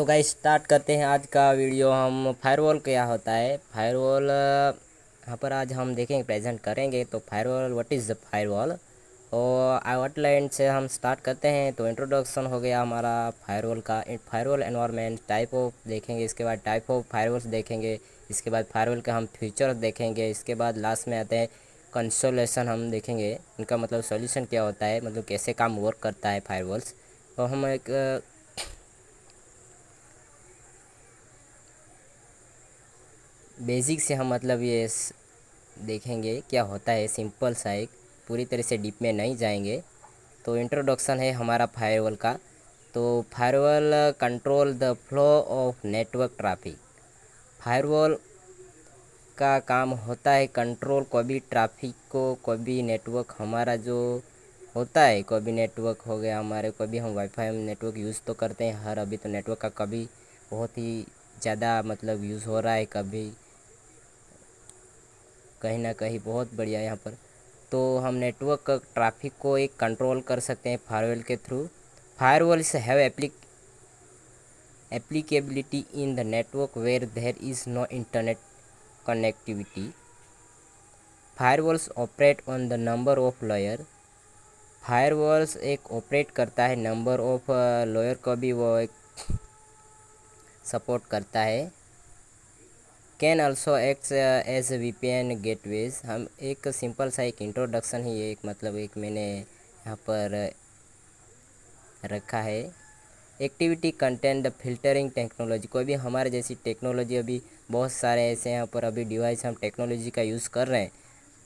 तो guys start करते हैं आज का वीडियो। हम फायरवॉल क्या होता है, फायरवॉल यहाँ पर आज हम देखेंगे, प्रेजेंट करेंगे। तो firewall, what is the firewall, और आउटलाइन से हम स्टार्ट करते हैं। तो इंट्रोडक्शन हो गया हमारा फायरवॉल का। फायरवॉल एनवायरनमेंट, टाइप ऑफ देखेंगे, इसके बाद टाइप ऑफ फायरवॉल्स देखेंगे, इसके बाद फायरवॉल के हम फीचर्स देखेंगे, इसके बाद लास्ट में आते हैं कंसोलेशन, हम देखेंगे इनका मतलब सॉल्यूशन क्या होता है, मतलब कैसे काम वर्क करता है फायरवॉल्स। तो हम एक बेसिक से हम मतलब ये देखेंगे क्या होता है, सिंपल सा, एक पूरी तरह से डीप में नहीं जाएंगे। तो इंट्रोडक्शन है हमारा फायरवॉल का। तो firewall control the flow of network traffic. Firewall का काम होता है कंट्रोल कोई भी ट्रैफिक को, कोई भी नेटवर्क हमारा जो होता है, कोई भी नेटवर्क हो गया हमारे, कोई भी हम वाईफाई नेटवर्क यूज़ तो करते हैं हर, अभी तो नेटवर्क का कभी बहुत ही ज़्यादा मतलब यूज़ हो रहा है, कभी कहीं ना कहीं बहुत बढ़िया यहाँ पर। तो हम नेटवर्क ट्रैफिक को एक कंट्रोल कर सकते हैं फायरवॉल के through. Firewalls have applicability in the network where there is no internet connectivity. Firewalls operate on the number of layer. Firewalls एक ऑपरेट करता है नंबर ऑफ लेयर को भी वो एक सपोर्ट करता है। Can also act as VPN gateways. हम एक सिंपल सा एक इंट्रोडक्शन ही, एक मतलब एक मैंने यहाँ पर रखा है। Activity content the filtering technology. कोई भी हमारे जैसी टेक्नोलॉजी, अभी बहुत सारे ऐसे यहाँ पर अभी डिवाइस हम टेक्नोलॉजी का यूज़ कर रहे हैं,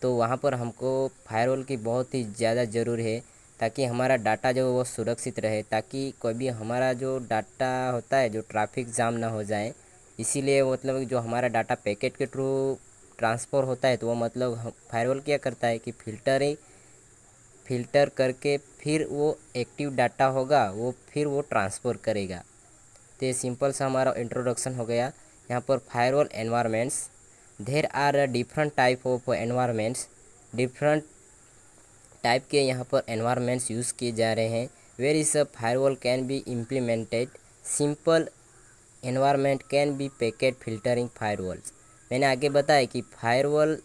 तो वहाँ पर हमको फायरवॉल की बहुत ही ज़्यादा ज़रूर है, ताकि हमारा डाटा जो वो सुरक्षित रहे, ताकि कोई भी हमारा जो डाटा होता है जो ट्रैफिक जाम ना हो जाए। इसीलिए मतलब जो हमारा डाटा पैकेट के थ्रू ट्रांसफ़र होता है, तो वो मतलब फायरवॉल क्या करता है कि फ़िल्टर करके फिर वो एक्टिव डाटा होगा वो फिर वो ट्रांसफ़र करेगा। तो ये सिंपल सा हमारा इंट्रोडक्शन हो गया। यहाँ पर firewall environments, there are different type of environments. Different type के यहाँ पर एनवायरनमेंट्स यूज़ किए जा रहे हैं। Where is a firewall can be implemented. Simple environment can be packet filtering firewalls. मैंने आगे बताया कि फायरवॉल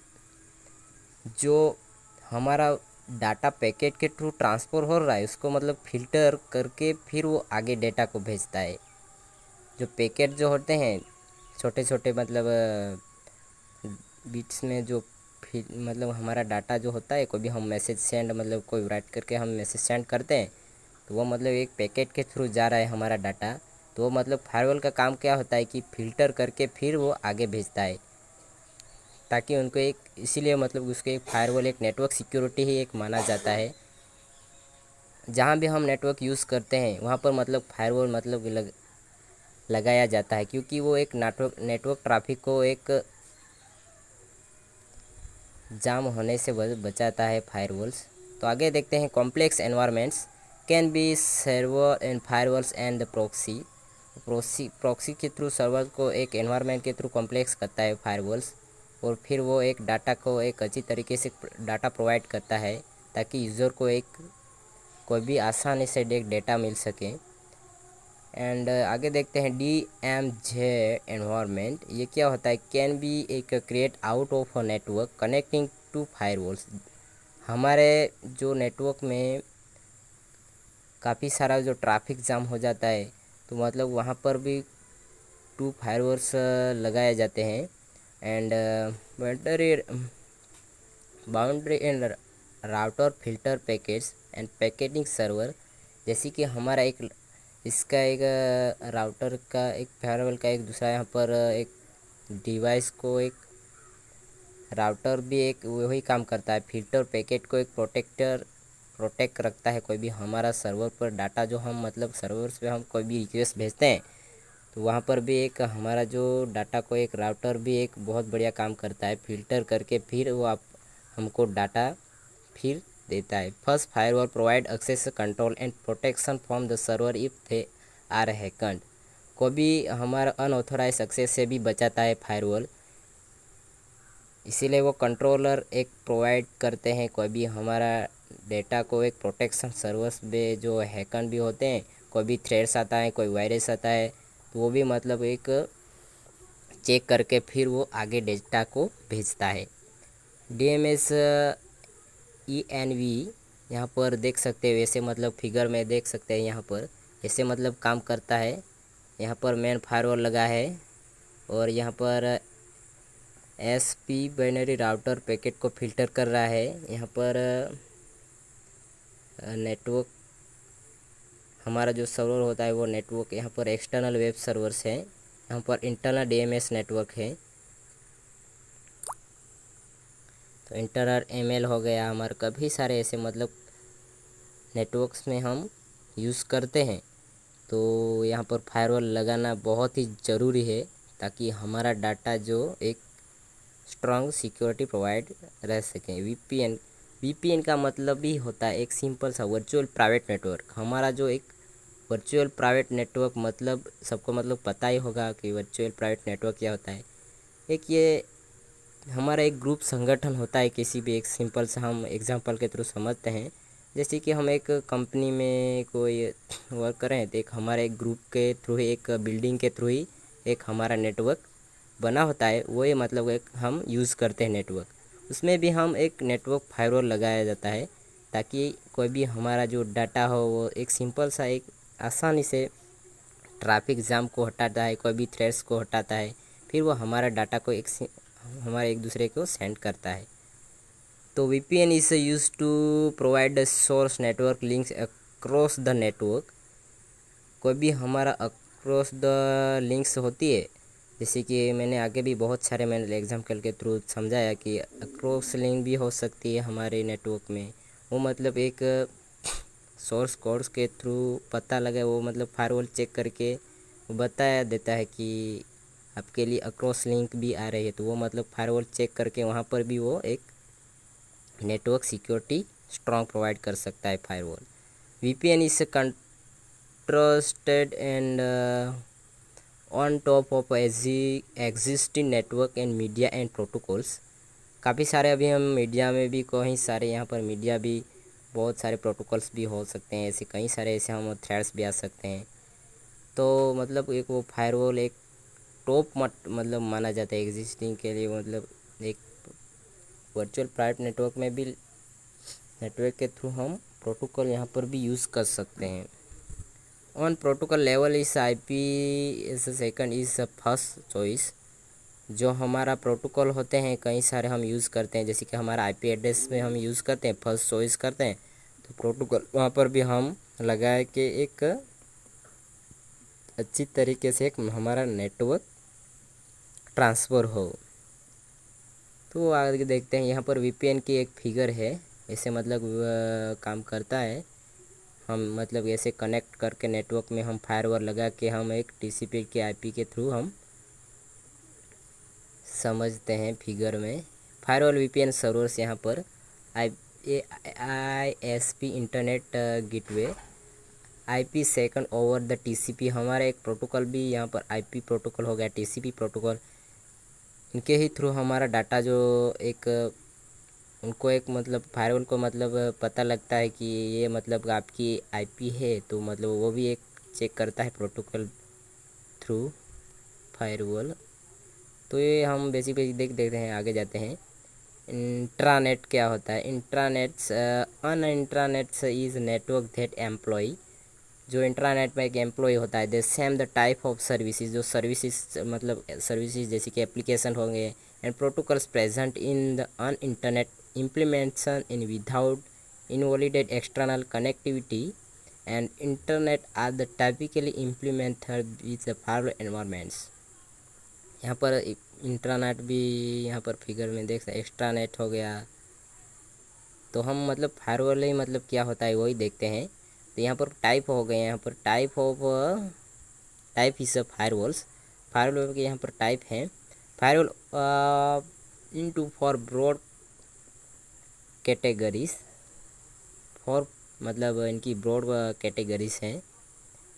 जो हमारा डाटा पैकेट के थ्रू ट्रांसफ़र हो रहा है, उसको मतलब फ़िल्टर करके फिर वो आगे डेटा को भेजता है। जो पैकेट जो होते हैं छोटे छोटे, मतलब बिट्स में जो मतलब हमारा डाटा जो होता है, कोई भी हम मैसेज सेंड, मतलब कोई राइट करके हम मैसेज सेंड करते हैं, तो वो मतलब एक पैकेट के थ्रू जा रहा है हमारा डाटा। तो वो मतलब फायरवॉल का काम क्या होता है कि फ़िल्टर करके फिर वो आगे भेजता है, ताकि उनको एक, इसीलिए मतलब उसके एक फायरवॉल एक नेटवर्क सिक्योरिटी ही एक माना जाता है। जहाँ भी हम नेटवर्क यूज़ करते हैं वहाँ पर मतलब फायरवॉल मतलब लगाया जाता है, क्योंकि वो एक नेटवर्क ट्रैफिक को एक जाम होने से बचाता है फायरवॉल्स। तो आगे देखते हैं complex environments can be server and firewalls and the proxy के थ्रू सर्वर को एक एनवायरनमेंट के थ्रू कॉम्प्लेक्स करता है फायरवॉल्स, और फिर वो एक डाटा को एक अच्छी तरीके से डाटा प्रोवाइड करता है, ताकि यूज़र को एक कोई भी आसानी से एक डेटा मिल सके। एंड आगे देखते हैं DMZ एनवायरनमेंट। ये क्या होता है, कैन बी एक create out of a network connecting to firewalls. हमारे जो नेटवर्क में काफ़ी सारा जो ट्रैफिक जाम हो जाता है, तो मतलब वहाँ पर भी टू फायरवॉल्स लगाए जाते हैं। And boundary and router filter packets and packeting server. जैसे कि हमारा एक इसका एक राउटर का एक फायरवॉल का एक दूसरा यहाँ पर एक डिवाइस को एक राउटर भी एक वही काम करता है, फिल्टर पैकेट को एक प्रोटेक्ट रखता है। कोई भी हमारा सर्वर पर डाटा जो हम मतलब सर्वर्स पे हम कोई भी रिक्वेस्ट भेजते हैं, तो वहाँ पर भी एक हमारा जो डाटा को एक राउटर भी एक बहुत बढ़िया काम करता है, फिल्टर करके फिर वो आप हमको डाटा फिर देता है। First firewall provide access control and protection from the server if they are hacked. को भी हमारा अनऑथोराइज एक्सेस से भी बचाता है फायरवॉल, इसीलिए वो कंट्रोलर एक प्रोवाइड करते हैं। कोई भी हमारा डेटा को एक प्रोटेक्शन सर्वर्स पे जो हैकन भी होते हैं, कोई भी थ्रेड्स आता है, कोई वायरस आता है, तो वो भी मतलब एक चेक करके फिर वो आगे डेटा को भेजता है। DMS ENV यहाँ पर देख सकते हैं, वैसे मतलब फिगर में देख सकते हैं यहाँ पर ऐसे मतलब काम करता है। यहाँ पर मेन फायरवॉल लगा है और यहाँ पर SP बाइनरी राउटर पैकेट को फिल्टर कर रहा है। यहाँ पर नेटवर्क हमारा जो सर्वर होता है वो नेटवर्क, यहाँ पर एक्सटर्नल वेब सर्वर्स है, यहाँ पर इंटरनल DMS नेटवर्क है। तो इंटरनल ML हो गया हमारे, कभी सारे ऐसे मतलब नेटवर्क्स में हम यूज़ करते हैं। तो यहाँ पर फायरवॉल लगाना बहुत ही ज़रूरी है ताकि हमारा डाटा जो एक स्ट्रॉन्ग सिक्योरिटी प्रोवाइड रह सकें। VPN का मतलब भी होता है एक सिंपल सा वर्चुअल प्राइवेट नेटवर्क। हमारा जो एक वर्चुअल प्राइवेट नेटवर्क मतलब सबको मतलब पता ही होगा कि वर्चुअल प्राइवेट नेटवर्क क्या होता है। एक ये हमारा एक ग्रुप संगठन होता है, किसी भी एक सिंपल सा हम एग्जांपल के थ्रू समझते हैं। जैसे कि हम एक कंपनी में कोई वर्क करें तो एक हमारे एक ग्रुप के थ्रू ही, एक बिल्डिंग के थ्रू ही एक हमारा नेटवर्क बना होता है। वो ये मतलब एक हम यूज़ करते हैं नेटवर्क, उसमें भी हम एक नेटवर्क फायरवॉल लगाया जाता है ताकि कोई भी हमारा जो डाटा हो वो एक सिंपल सा एक आसानी से ट्रैफिक जाम को हटाता है, कोई भी थ्रेड्स को हटाता है, फिर वो हमारा डाटा को हमारे एक दूसरे को सेंड करता है। तो VPN is use to provide source network links across the network. कोई भी हमारा अक्रॉस द लिंक्स होती है, जैसे कि मैंने आगे भी बहुत सारे मैंने एग्जाम्पल के थ्रू समझाया कि अक्रॉस लिंक भी हो सकती है हमारे नेटवर्क में। वो मतलब एक सोर्स कोड्स के थ्रू पता लगा, वो मतलब फायरवॉल चेक करके बताया देता है कि आपके लिए अक्रॉस लिंक भी आ रही है। तो वो मतलब फायरवॉल चेक करके वहाँ पर भी वो एक नेटवर्क सिक्योरिटी स्ट्रॉन्ग प्रोवाइड कर सकता है firewall. VPN is trusted and on top of existing network and media and protocols. काफ़ी सारे अभी हम मीडिया में भी कई सारे यहाँ पर मीडिया भी बहुत सारे प्रोटोकॉल्स भी हो सकते हैं, ऐसे कई सारे ऐसे हम थ्रेड्स भी आ सकते हैं। तो मतलब एक वो फायरवॉल एक टॉप मतलब माना जाता है एग्जिस्टिंग के लिए। मतलब एक वर्चुअल प्राइवेट नेटवर्क में भी नेटवर्क के थ्रू हम प्रोटोकॉल यहाँ पर भी यूज़ कर सकते हैं। ऑन प्रोटोकॉल लेवल इस IP इस सेकंड इज फर्स्ट चॉइस। जो हमारा प्रोटोकॉल होते हैं कई सारे हम यूज़ करते हैं, जैसे कि हमारा IP एड्रेस में हम यूज़ करते हैं फर्स्ट चॉइस करते हैं, तो प्रोटोकॉल वहाँ पर भी हम लगाए कि एक अच्छी तरीके से एक हमारा नेटवर्क ट्रांसफ़र हो। तो आगे देखते हैं, यहाँ पर VPN की एक फिगर है, ऐसे मतलब काम करता है। हम मतलब ऐसे कनेक्ट करके नेटवर्क में हम फायरवॉल लगा के हम एक TCP के IP के थ्रू हम समझते हैं फिगर में। फायरवॉल VPN सर्वर्स यहाँ पर ISP internet gateway IP second over the TCP। हमारा एक प्रोटोकॉल भी यहाँ पर IP प्रोटोकॉल हो गया, TCP प्रोटोकॉल। इनके ही थ्रू हमारा डाटा जो एक उनको एक मतलब फायरवॉल को मतलब पता लगता है कि ये मतलब आपकी IP है, तो मतलब वो भी एक चेक करता है प्रोटोकॉल थ्रू फायरवॉल। तो ये हम बेसिकली देखते हैं, आगे जाते हैं। इंट्रानेट क्या होता है? Intranets intranets is network that employ. जो इंट्रानेट में एक एम्प्लॉय होता है, the same the type of services, जो सर्विसेज मतलब सर्विसेज जैसे कि एप्लीकेशन होंगे and protocols present in the an internet implementation in without invalidate external connectivity and internet are the typically implemented with the firewall environments। यहाँ पर intranet भी यहाँ पर फिगर में देख सकते, एक्स्ट्रानेट हो गया। तो हम मतलब फायरवॉल ही मतलब क्या होता है वही देखते हैं। तो यहाँ पर टाइप हो गए, यहाँ पर टाइप इज फायरवॉल्स। फायरवॉल के यहाँ पर टाइप है। Firewall into four broad categories, four मतलब इनकी ब्रॉड कैटेगरीज हैं,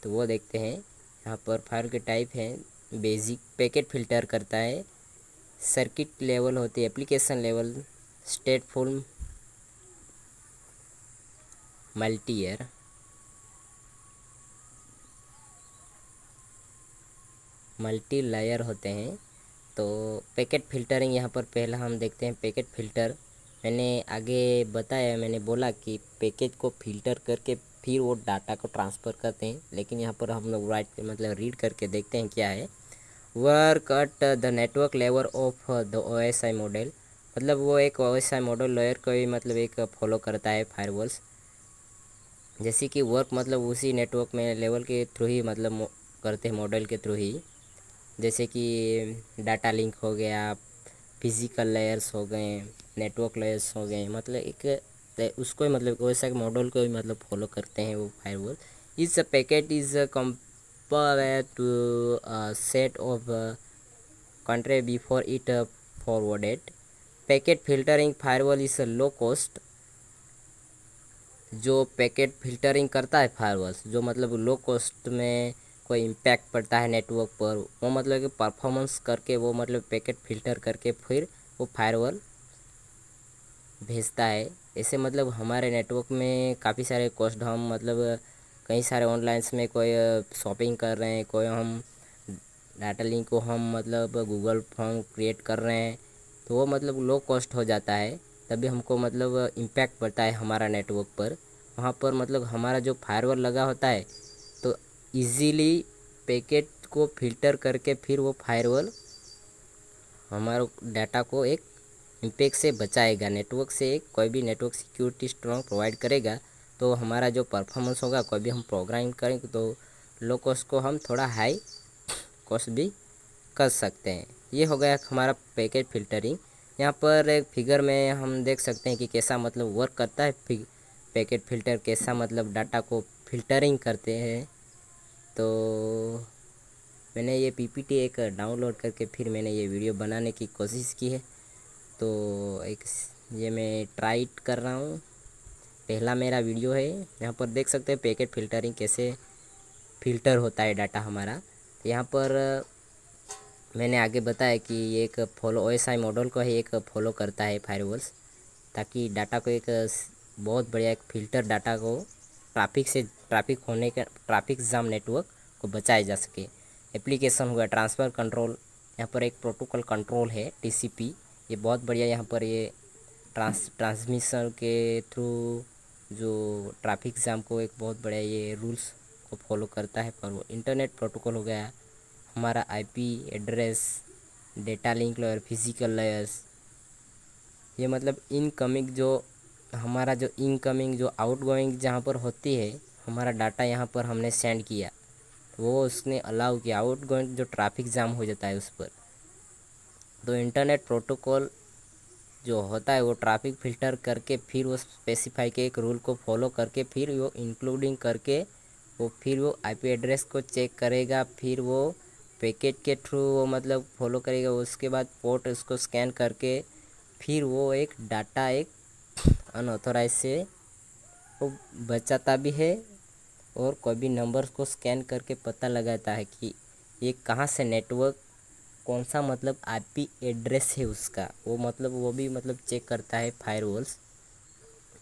तो वो देखते हैं। यहाँ पर फायर के टाइप हैं, बेसिक पैकेट फ़िल्टर करता है, सर्किट लेवल होती है, application level, स्टेटफुल, multi year. Multi layer होते हैं। तो पैकेट फ़िल्टरिंग यहाँ पर पहला हम देखते हैं। पैकेट फ़िल्टर मैंने आगे बताया, मैंने बोला कि पैकेज को फ़िल्टर करके फिर वो डाटा को ट्रांसफ़र करते हैं, लेकिन यहाँ पर हम लोग रीड करके देखते हैं क्या है। Work at the network level of the OSI model, मतलब वो एक OSI मॉडल लेयर को ही मतलब एक फॉलो करता है फायरवॉल्स। जैसे कि वर्क मतलब उसी नेटवर्क में लेवल के थ्रू ही मतलब करते हैं, मॉडल के थ्रू ही। जैसे कि डाटा लिंक हो गया, फिजिकल लेयर्स हो गए, नेटवर्क लेयर्स हो गए, मतलब एक उसको ही मतलब वैसा मॉडल को ही मतलब फॉलो करते हैं वो फायरवॉल। इस packet is compare to set of country before it forwarded. Packet filtering firewall is low cost. जो पैकेट फिल्टरिंग करता है फायरवॉल, जो मतलब लो कॉस्ट में कोई इम्पैक्ट पड़ता है नेटवर्क पर, वो मतलब कि परफॉर्मेंस करके वो मतलब पैकेट फ़िल्टर करके फिर वो फायरवॉल भेजता है। ऐसे मतलब हमारे नेटवर्क में काफ़ी सारे कॉस्ट, हम मतलब कई सारे ऑनलाइंस में कोई शॉपिंग कर रहे हैं, कोई हम डाटा लिंक को हम मतलब गूगल फॉर्म क्रिएट कर रहे हैं, तो वो मतलब लो कॉस्ट हो जाता है। तभी हमको मतलब इम्पैक्ट पड़ता है हमारा नेटवर्क पर। वहाँ पर मतलब हमारा जो फायरवॉल लगा होता है, तो इजीली पैकेट को फ़िल्टर करके फिर वो फायरवॉल हमारे डाटा को एक इम्पैक्ट से बचाएगा। नेटवर्क से एक कोई भी नेटवर्क सिक्योरिटी स्ट्रॉन्ग प्रोवाइड करेगा, तो हमारा जो परफॉर्मेंस होगा, कोई भी हम प्रोग्रामिंग करेंगे तो लो कॉस्ट को हम थोड़ा हाई कॉस्ट भी कर सकते हैं। ये हो गया हमारा पैकेट फ़िल्टरिंग। यहाँ पर एक फिगर में हम देख सकते हैं कि कैसा मतलब वर्क करता है पैकेट फ़िल्टर, कैसा मतलब डाटा को फ़िल्टरिंग करते हैं। तो मैंने ये PPT एक डाउनलोड करके फिर मैंने ये वीडियो बनाने की कोशिश की है। तो एक ये मैं ट्राई कर रहा हूँ, पहला मेरा वीडियो है। यहाँ पर देख सकते हैं पैकेट फ़िल्टरिंग कैसे फ़िल्टर होता है डाटा हमारा। तो यहाँ पर मैंने आगे बताया कि ये एक फॉलो OSI मॉडल को ही एक फॉलो करता है फायरवॉल्स, ताकि डाटा को एक बहुत बढ़िया एक फ़िल्टर डाटा को ट्रैफिक जाम नेटवर्क को बचाया जा सके। एप्लीकेशन हुआ ट्रांसफ़र कंट्रोल, यहाँ पर एक प्रोटोकॉल कंट्रोल है TCP। ये बहुत बढ़िया यहाँ पर ये ट्रांसमिशन के थ्रू जो ट्रैफिक जाम को एक बहुत बढ़िया ये रूल्स को फॉलो करता है। पर वो इंटरनेट प्रोटोकॉल हो गया हमारा, IP address, data link layer, physical layers. ये मतलब इनकमिंग जो इनकमिंग जो आउटगोइंग जहाँ पर होती है, हमारा डाटा यहाँ पर हमने सेंड किया, वो उसने अलाउ किया, आउटगोइंग जो ट्रैफिक जाम हो जाता है उस पर। तो इंटरनेट प्रोटोकॉल जो होता है वो ट्रैफिक फ़िल्टर करके फिर वो स्पेसिफाई के एक रूल को फॉलो करके फिर वो इंक्लूडिंग करके वो फिर वो IP एड्रेस को चेक करेगा, फिर वो पैकेट के थ्रू वो मतलब फॉलो करेगा। उसके बाद पोर्ट उसको स्कैन करके फिर वो एक डाटा एक अनऑथोराइज से वो बचाता भी है, और कोई भी नंबर्स को स्कैन करके पता लगाता है कि ये कहाँ से नेटवर्क, कौन सा मतलब IP एड्रेस है उसका, वो मतलब वो भी मतलब चेक करता है फायरवॉल्स।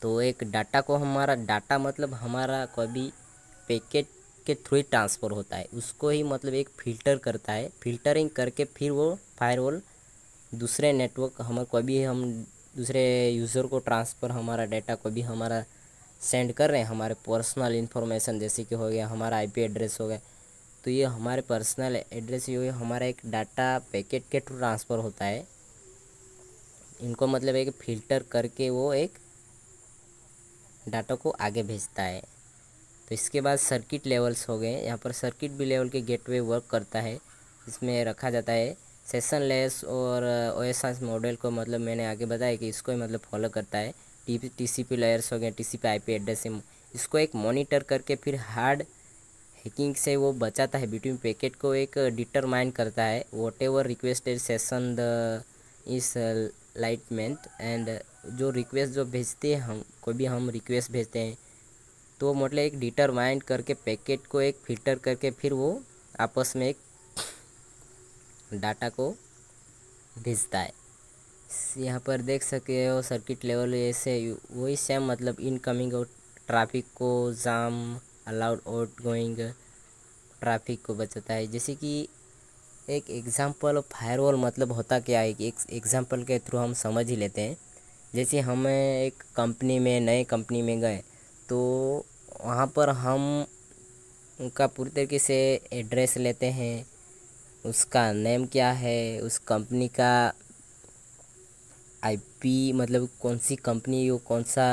तो एक डाटा को हमारा डाटा मतलब हमारा कोई भी पैकेट के थ्रू ही ट्रांसफ़र होता है, उसको ही मतलब एक फ़िल्टर करता है, फ़िल्टरिंग करके फिर वो फायरवॉल दूसरे नेटवर्क हमारे कोई भी हम दूसरे यूज़र को ट्रांसफ़र हमारा डाटा को भी हमारा सेंड कर रहे हैं, हमारे पर्सनल इन्फॉर्मेशन जैसे कि हो गया हमारा IP एड्रेस हो गया, तो ये हमारे पर्सनल एड्रेस ये हमारा एक डाटा पैकेट के थ्रू ट्रांसफ़र होता है। इनको मतलब एक फ़िल्टर करके वो एक डाटा को आगे भेजता है। तो इसके बाद सर्किट लेवल्स हो गए। यहाँ पर सर्किट भी लेवल के गेटवे वर्क करता है, इसमें रखा जाता है सेशन लेस और OSI मॉडल को मतलब मैंने आगे बताया कि इसको ही मतलब फॉलो करता है। TCP लेयर्स हो गए, TCP IP एड्रेस है, इसको एक मॉनिटर करके फिर हार्ड हैकिंग से वो बचाता है, बिटवीन पैकेट को एक डिटरमाइन करता है what ever requested session the इस लाइटमेंट एंड। जो रिक्वेस्ट जो भेजते हैं हम, कोई भी हम रिक्वेस्ट भेजते हैं, तो मतलब एक डिटरमाइन करके पैकेट को एक फ़िल्टर करके फिर वो आपस में एक डाटा को भेजता है। यहाँ पर देख सके हो सर्किट लेवल ऐसे वही सेम मतलब इनकमिंग और ट्रैफिक को जाम, अलाउड आउट गोइंग ट्रैफिक को बचाता है। जैसे कि एक एग्जांपल ऑफ फायरवॉल मतलब होता क्या है कि एक एग्जांपल के थ्रू हम समझ ही लेते हैं। जैसे हमें एक कंपनी में नए कंपनी में गए तो वहाँ पर हम उनका पूरी तरीके से एड्रेस लेते हैं, उसका नेम क्या है, उस कंपनी का आईपी मतलब कौन सी कंपनी वो कौन सा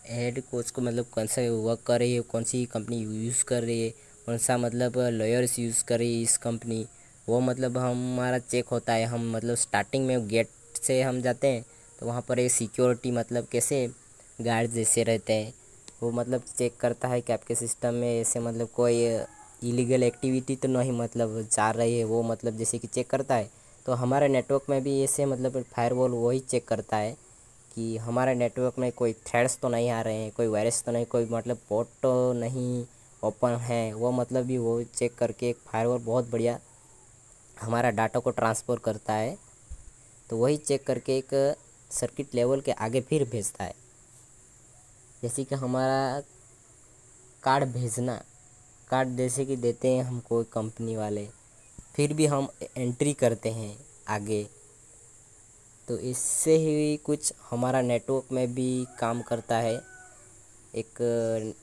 हेड को उसको मतलब कौन सा वर्क कर रही है, कौन सी कंपनी यूज़ कर रही है, कौन सा मतलब लॉयर्स यूज़ कर रही है इस कंपनी, वो मतलब हमारा चेक होता है। हम मतलब स्टार्टिंग में गेट से हम जाते हैं तो वहाँ पर एक सिक्योरिटी मतलब कैसे गार्ड जैसे रहते हैं, वो मतलब चेक करता है कि आपके सिस्टम में ऐसे मतलब कोई इलीगल एक्टिविटी तो नहीं मतलब जा रही है, वो मतलब जैसे कि चेक करता है। तो हमारे नेटवर्क में भी ऐसे मतलब फायरवॉल वही चेक करता है कि हमारे नेटवर्क में कोई थ्रेड्स तो नहीं आ रहे हैं, कोई वायरस तो नहीं, कोई मतलब पोर्ट तो नहीं ओपन है, वो मतलब भी वो चेक करके एक फायरवॉल बहुत बढ़िया हमारा डाटा को ट्रांसफ़र करता है। तो वही चेक करके एक सर्किट लेवल के आगे फिर भेजता है। जैसे कि हमारा कार्ड भेजना, कार्ड जैसे कि देते हैं हमको कंपनी वाले, फिर भी हम एंट्री करते हैं आगे। तो इससे ही कुछ हमारा नेटवर्क में भी काम करता है, एक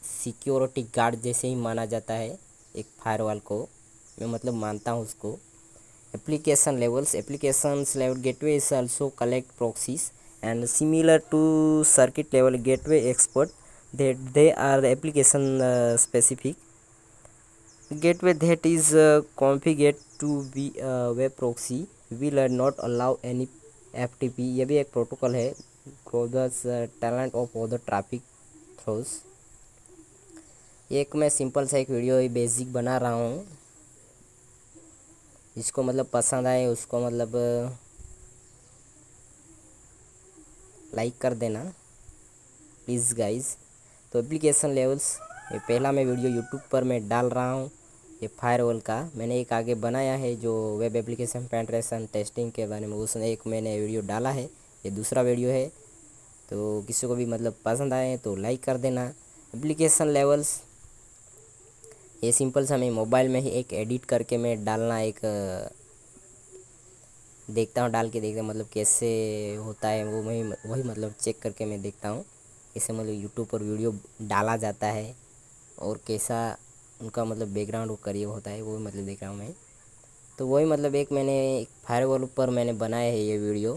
सिक्योरिटी गार्ड जैसे ही माना जाता है एक फायरवॉल को, मैं मतलब मानता हूँ उसको। Applications level gateway is also collect proxies and similar to circuit level gateway export that they are application specific gateway that is configured to be a web proxy will not allow any FTP। ये भी एक protocol है, क्रोदस talent of of the traffic throws. एक मैं simple सा एक video basic बना रहा हूँ, जिसको मतलब पसंद आए उसको मतलब लाइक कर देना प्लीज़ गाइज़। तो एप्लीकेशन लेवल्स, ये पहला मैं वीडियो यूट्यूब पर मैं डाल रहा हूँ। ये फायरवॉल का मैंने एक आगे बनाया है जो वेब एप्लीकेशन पेनिट्रेशन टेस्टिंग के बारे में, उसने एक मैंने वीडियो डाला है, ये दूसरा वीडियो है। तो किसी को भी मतलब पसंद आए तो लाइक कर देना। एप्लीकेशन लेवल्स ये सिंपल सा मैं मोबाइल में ही एक एडिट करके मैं डालना एक देखता हूँ, डाल के देखता हूँ मतलब कैसे होता है वो, मैं वही मतलब चेक करके मैं देखता हूँ कैसे मतलब यूट्यूब पर वीडियो डाला जाता है और कैसा उनका मतलब बैकग्राउंड वो करिए होता है, वो मतलब देख रहा हूँ मैं। तो वही मतलब एक मैंने एक फायरवॉल पर मैंने बनाया है ये वीडियो।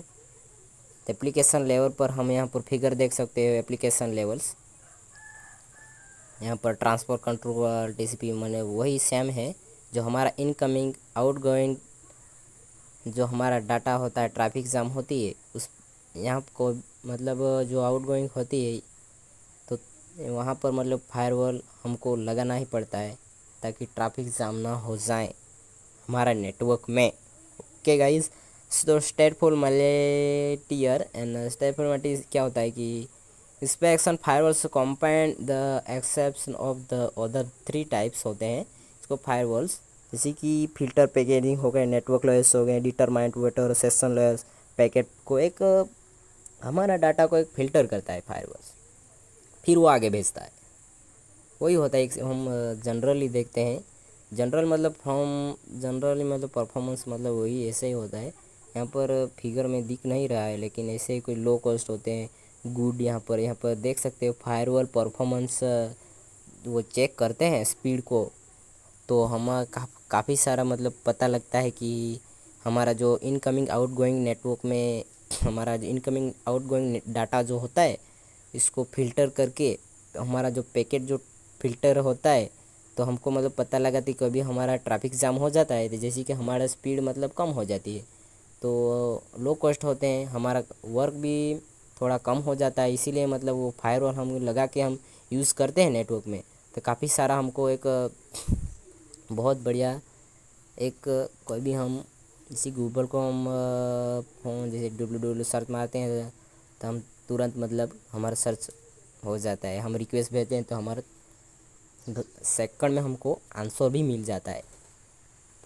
तो एप्लीकेशन लेवल पर हम यहाँ पर फिगर देख सकते हो, एप्लीकेशन लेवल्स यहाँ पर ट्रांसफ़र कंट्रोल TCP मैंने वही सेम है जो हमारा इनकमिंग आउटगोइंग जो हमारा डाटा होता है, ट्रैफिक जाम होती है उस यहाँ को मतलब जो आउटगोइंग होती है तो वहाँ पर मतलब फायरवॉल हमको लगाना ही पड़ता है ताकि ट्रैफिक जाम ना हो जाए हमारा नेटवर्क में। ओके गाइस, तो स्टेटफुल मल्टीयर एंड स्टेटफुल मल्टी क्या होता है कि inspection firewalls compound the exception of the other 3 types होते हैं इसको फायरवॉल्स, जैसे कि फिल्टर पैकेजिंग हो गए, नेटवर्क लेयर्स हो गए, determined waiter session layers. Packet को एक हमारा डाटा को एक फ़िल्टर करता है फायरवॉल्स, फिर वो आगे भेजता है। वही होता है एक हम जनरली देखते हैं, जनरल मतलब हम जनरली मतलब परफॉर्मेंस मतलब वही ऐसे ही होता है। यहाँ पर फिगर में दिख नहीं रहा है लेकिन ऐसे ही कोई लो कॉस्ट होते हैं गुड। यहाँ पर देख सकते हो फायरवॉल परफॉर्मेंस वो चेक करते हैं स्पीड को, तो हम काफ़ी सारा मतलब पता लगता है कि हमारा जो इनकमिंग आउटगोइंग नेटवर्क में हमारा जो इनकमिंग आउटगोइंग डाटा जो होता है इसको फ़िल्टर करके हमारा जो पैकेट जो फ़िल्टर होता है, तो हमको मतलब पता लगा कि कभी हमारा ट्रैफिक जाम हो जाता है तो जैसे कि हमारा स्पीड मतलब कम हो जाती है, तो लो कॉस्ट होते हैं, हमारा वर्क भी थोड़ा कम हो जाता है। इसीलिए मतलब वो फायरवॉल हम लगा के हम यूज़ करते हैं नेटवर्क में, तो काफ़ी सारा हमको एक बहुत बढ़िया एक कोई भी हम इसी गूगल को हम फ़ोन जैसे www सर्च मारते हैं तो हम तुरंत मतलब हमारा सर्च हो जाता है, हम रिक्वेस्ट भेजते हैं तो हमारा सेकंड में हमको आंसर भी मिल जाता है।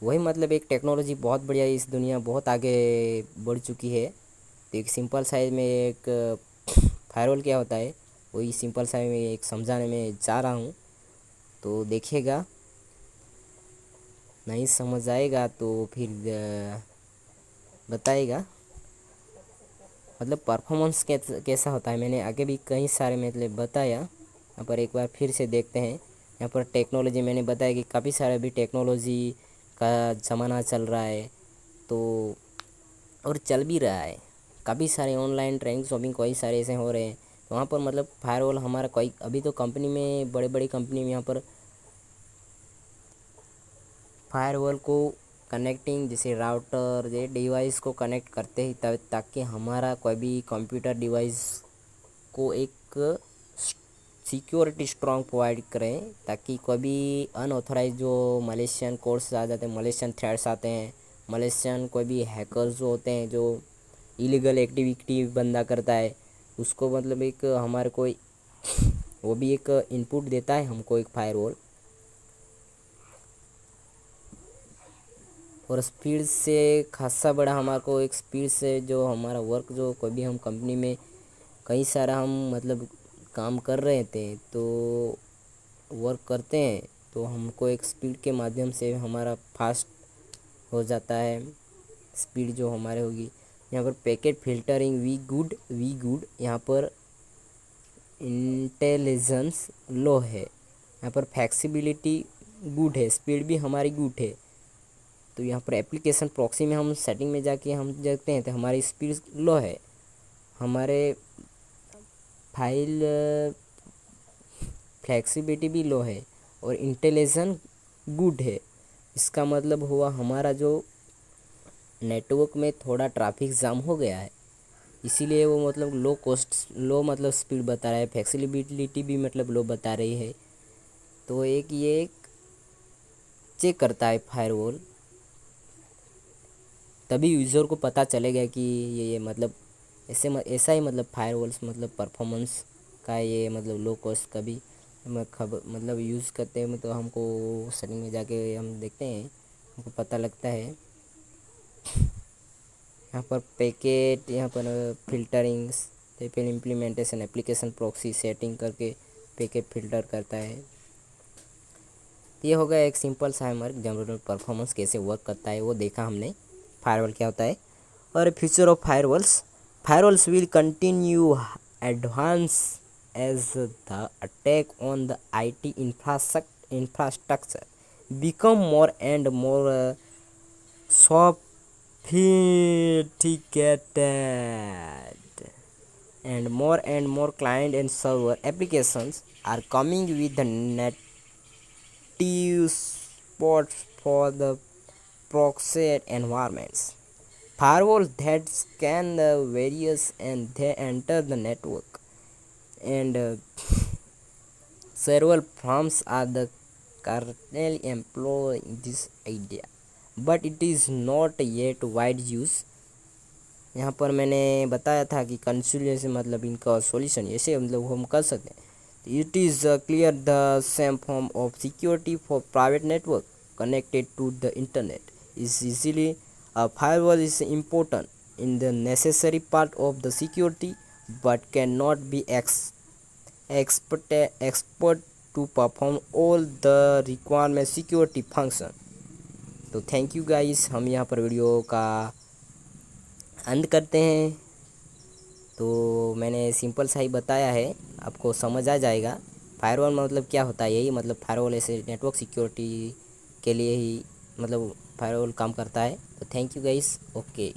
वही मतलब एक टेक्नोलॉजी बहुत बढ़िया, इस दुनिया बहुत आगे बढ़ चुकी है। तो एक सिंपल साइज में एक फायरवॉल क्या होता है वही सिंपल साइज में एक समझाने में जा रहा हूँ, तो देखिएगा। नहीं समझ आएगा तो फिर बताएगा। मतलब परफॉर्मेंस कैसा होता है, मैंने आगे भी कई सारे मतलब बताया। यहाँ पर एक बार फिर से देखते हैं। यहाँ पर टेक्नोलॉजी मैंने बताया कि काफ़ी सारे भी टेक्नोलॉजी का ज़माना चल रहा है, तो और चल भी रहा है। काफ़ी सारे ऑनलाइन ट्रेंडिंग शॉपिंग कई सारे ऐसे हो रहे हैं। तो वहाँ पर मतलब फायरवॉल हमारा कोई अभी तो कंपनी में, बड़े बड़ी कंपनी में यहाँ पर फायरवॉल को कनेक्टिंग जैसे राउटर ये डिवाइस को कनेक्ट करते ही तब, ताकि हमारा कोई भी कंप्यूटर डिवाइस को एक सिक्योरिटी स्ट्रॉन्ग प्रोवाइड करें, ताकि कोई भी अनऑथराइज जो मलेशियन कोड्स आ जाते हैं, मलेशियन थ्रेड्स आते हैं, मलेशियन कोई भी हैकर्स जो होते हैं जो इलीगल एक्टिविटी बंदा करता है, उसको मतलब एक हमारे कोई वो भी एक इनपुट देता है हमको एक फायरवॉल। और स्पीड से खासा बड़ा हमारे को एक स्पीड से जो हमारा वर्क जो कोई भी हम कंपनी में कई सारा हम मतलब काम कर रहे थे, तो वर्क करते हैं तो हमको एक स्पीड के माध्यम से हमारा फास्ट हो जाता है। स्पीड जो हमारे होगी यहाँ पर पैकेट फिल्टरिंग वी गुड यहाँ पर इंटेलिजेंस लो है, यहाँ पर फ्लेक्सिबिलिटी गुड है, स्पीड भी हमारी गुड है। तो यहाँ पर एप्लीकेशन प्रॉक्सी में हम सेटिंग में जाके हम देखते हैं तो हमारी स्पीड लो है, हमारे फाइल फ्लेक्सिबिलिटी भी लो है और इंटेलिजेंस गुड है। इसका मतलब हुआ हमारा जो नेटवर्क में थोड़ा ट्रैफिक जाम हो गया है, इसीलिए वो मतलब लो मतलब स्पीड बता रहा है, फ्लेक्सिबिलिटी भी मतलब लो बता रही है। तो एक ये चेक करता है फायरवॉल, तभी यूज़र को पता चलेगा कि ये मतलब ऐसा ही मतलब फायरवॉल्स मतलब परफॉर्मेंस का ये मतलब लो कॉस्ट का भी खबर मतलब यूज़ करते हैं। तो हमको सेटिंग में जाके हम देखते हैं, हमको पता लगता है। यहाँ पर पैकेट, यहाँ पर फिल्टरिंग्स, फिर इम्प्लीमेंटेशन एप्लीकेशन प्रॉक्सी सेटिंग करके पैकेट फिल्टर करता है। ये हो गया एक सिंपल सा हमारे जनरल परफॉर्मेंस कैसे वर्क करता है वो देखा हमने, फायरवॉल क्या होता है। और future of firewalls will continue advance as the attack on the IT infrastructure become more and more sophisticated, and more client and server applications are coming with the native spots for the proxy environments. Firewalls that scan the various and they enter the network, and several firms are the currently employing this idea, but it is not yet wide use। यहाँ पर मैंने बताया था कि consolidation मतलब इनका solution ऐसे मतलब हम कर सकते हैं। It is clear the same form of security for private network connected to the internet is easily a firewall is important in the necessary part of the security, but cannot be expert to perform all the requirement security function। तो thank you guys, हम यहाँ पर video का अंत करते हैं। तो मैंने सिंपल सा ही बताया है, आपको समझ आ जाएगा फायरवॉल मतलब क्या होता है। यही मतलब फायरवॉल ऐसे नेटवर्क सिक्योरिटी के लिए ही मतलब फायरवॉल काम करता है। तो थैंक यू गाइस, ओके।